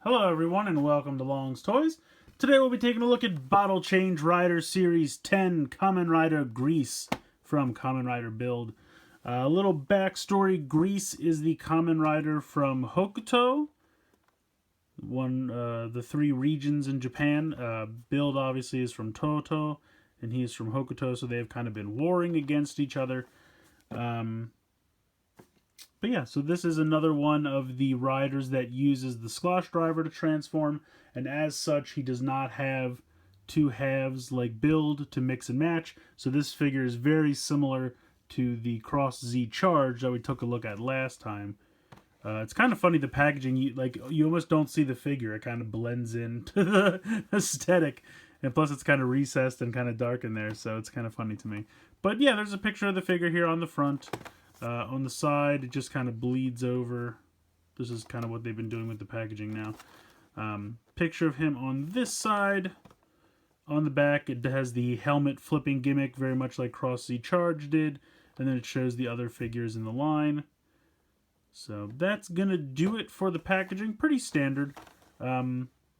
Hello everyone and welcome to Long's Toys. Today we'll be taking a look at Bottle Change Rider Series 10 Kamen Rider Grease from Kamen Rider Build. A little backstory, Grease is the Kamen Rider from Hokuto, the three regions in Japan. Build obviously is from Toto and he is from Hokuto, so they've kind of been warring against each other. But yeah, so this is another one of the riders that uses the Slosh driver to transform, and as such, he does not have two halves like Build to mix and match. So this figure is very similar to the Cross Z Charge that we took a look at last time. It's kind of funny, the packaging, you almost don't see the figure. It kind of blends into the aesthetic, and plus it's kind of recessed and kind of dark in there, so it's kind of funny to me. But yeah, there's a picture of the figure here on the front. On the side, it just kind of bleeds over. This is kind of what they've been doing with the packaging now. Picture of him on this side. On the back, it has the helmet flipping gimmick, very much like Cross Z Charge did. And then it shows the other figures in the line. So that's going to do it for the packaging. Pretty standard.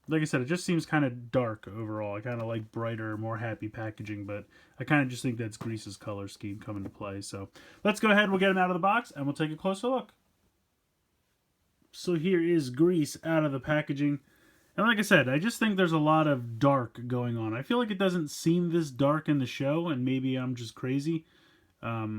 Like I said, it just seems kind of dark overall. I kind of like brighter, more happy packaging, but I kind of just think that's Grease's color scheme come into play. So let's go ahead, we'll get him out of the box, and we'll take a closer look. So here is Grease out of the packaging. And like I said, I just think there's a lot of dark going on. I feel like it doesn't seem this dark in the show, and maybe I'm just crazy. I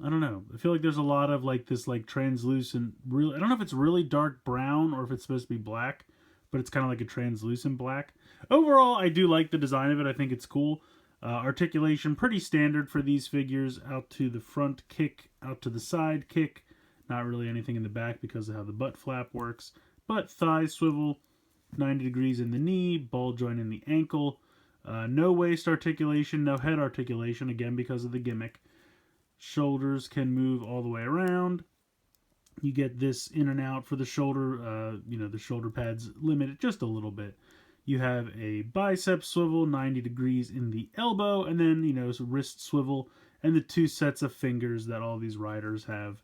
don't know. I feel like there's a lot of like this like translucent, I don't know if it's really dark brown or if it's supposed to be black, but it's kind of like a translucent black. Overall, I do like the design of it. I think it's cool. Articulation, pretty standard for these figures. Out to the front kick, out to the side kick. Not really anything in the back because of how the butt flap works. But thigh swivel, 90 degrees in the knee, ball joint in the ankle. No waist articulation, no head articulation, again because of the gimmick. Shoulders can move all the way around. You get this in and out for the shoulder. The shoulder pads limited just a little bit. You have a bicep swivel, 90 degrees in the elbow, and then, wrist swivel, and the two sets of fingers that all these riders have.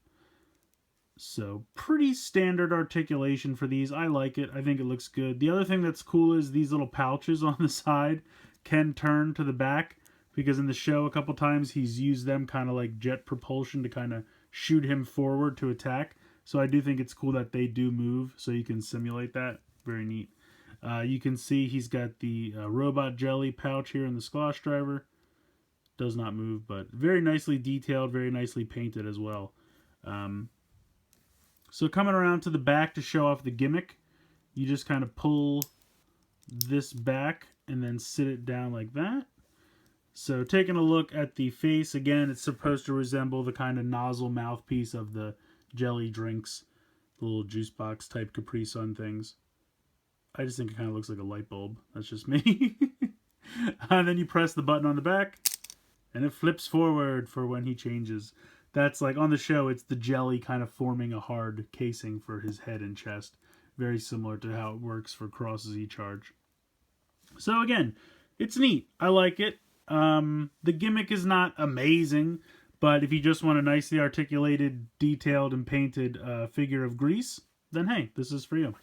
So, pretty standard articulation for these. I like it. I think it looks good. The other thing that's cool is these little pouches on the side can turn to the back, because in the show a couple times he's used them kind of like jet propulsion to kind of shoot him forward to attack. So I do think it's cool that they do move, so you can simulate that. Very neat. You can see he's got the robot jelly pouch here in the Slosh driver. Does not move, but very nicely detailed, very nicely painted as well. So coming around to the back to show off the gimmick, you just kind of pull this back and then sit it down like that. So taking a look at the face, again, it's supposed to resemble the kind of nozzle mouthpiece of the jelly drinks, the little juice box type Capri Sun things. I just think it kind of looks like a light bulb. That's just me. And then you press the button on the back, and it flips forward for when he changes. That's like on the show, it's the jelly kind of forming a hard casing for his head and chest. Very similar to how it works for Cross Z Charge. So again, it's neat. I like it. The gimmick is not amazing, but if you just want a nicely articulated, detailed, and painted figure of Grease, then hey, this is for you.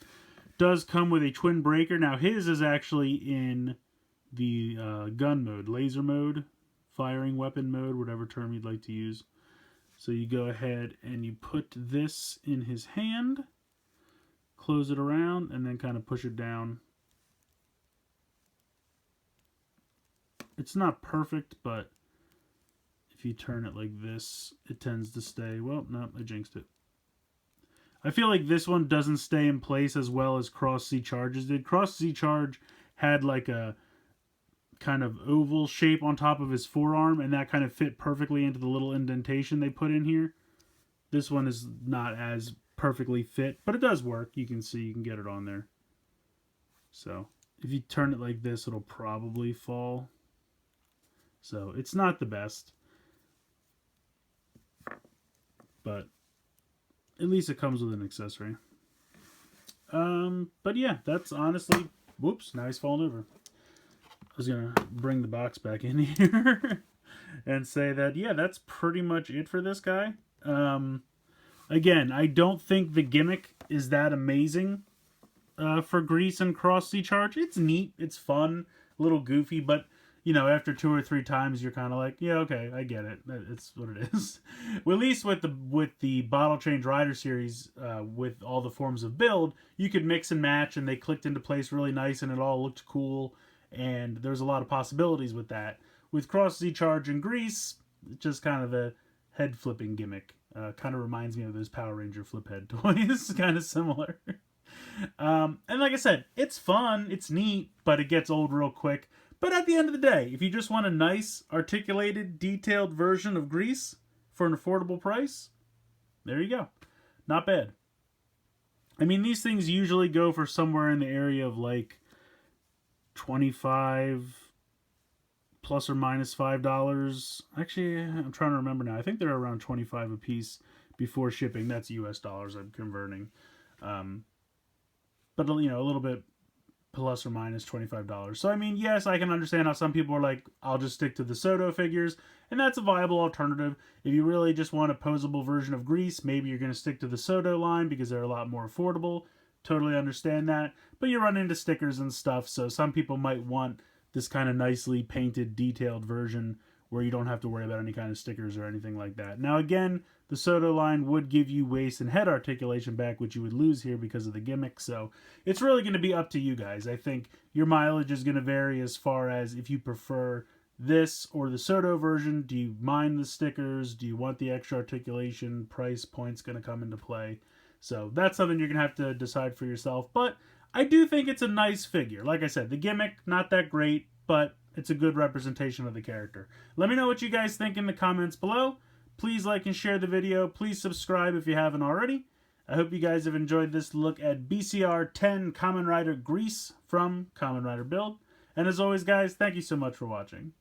Does come with a twin breaker. Now his is actually in the gun mode, laser mode, firing weapon mode, whatever term you'd like to use. So you go ahead and you put this in his hand, close it around, and then kind of push it down. It's not perfect, but if you turn it like this, it tends to stay. Well, no, I jinxed it. I feel like this one doesn't stay in place as well as Cross Z Charge's did. Cross Z Charge had like a kind of oval shape on top of his forearm, and that kind of fit perfectly into the little indentation they put in here. This one is not as perfectly fit, but it does work. You can see, you can get it on there. So if you turn it like this, it'll probably fall. So it's not the best, but at least it comes with an accessory. But yeah, that's honestly, whoops, now he's falling over. I was gonna bring the box back in here and say that, yeah, that's pretty much it for this guy. Again, I don't think the gimmick is that amazing. for Grease and Cross Z Charge. It's neat, it's fun, a little goofy, but you know, after 2 or 3 times, you're kind of like, yeah, okay, I get it. It's what it is. Well, at least with the Bottle Change Rider series, with all the forms of build, you could mix and match, and they clicked into place really nice, and it all looked cool, and there's a lot of possibilities with that. With Cross Z Charge and Grease, just kind of a head flipping gimmick. Kind of reminds me of those Power Ranger flip head toys. Kind of similar. And like I said, it's fun, it's neat, but it gets old real quick. But at the end of the day, if you just want a nice, articulated, detailed version of Grease for an affordable price, there you go. Not bad. I mean, these things usually go for somewhere in the area of like 25 plus or minus $5. Actually, I'm trying to remember now. I think they're around 25 a piece before shipping. That's US dollars I'm converting. But you know, a little bit plus or minus $25. So I mean, yes, I can understand how some people are like, I'll just stick to the Soto figures, and that's a viable alternative. If you really just want a posable version of Grease, maybe you're going to stick to the Soto line because they're a lot more affordable. Totally understand that. But you run into stickers and stuff, so some people might want this kind of nicely painted, detailed version where you don't have to worry about any kind of stickers or anything like that. Now again, the Soto line would give you waist and head articulation back, which you would lose here because of the gimmick. So it's really going to be up to you guys. I think your mileage is going to vary as far as if you prefer this or the Soto version. Do you mind the stickers? Do you want the extra articulation? Price point's going to come into play. So that's something you're going to have to decide for yourself. But I do think it's a nice figure. Like I said, the gimmick, not that great, but it's a good representation of the character. Let me know what you guys think in the comments below. Please like and share the video. Please subscribe if you haven't already. I hope you guys have enjoyed this look at BCR-10 Kamen Rider Grease from Kamen Rider Build. And as always, guys, thank you so much for watching.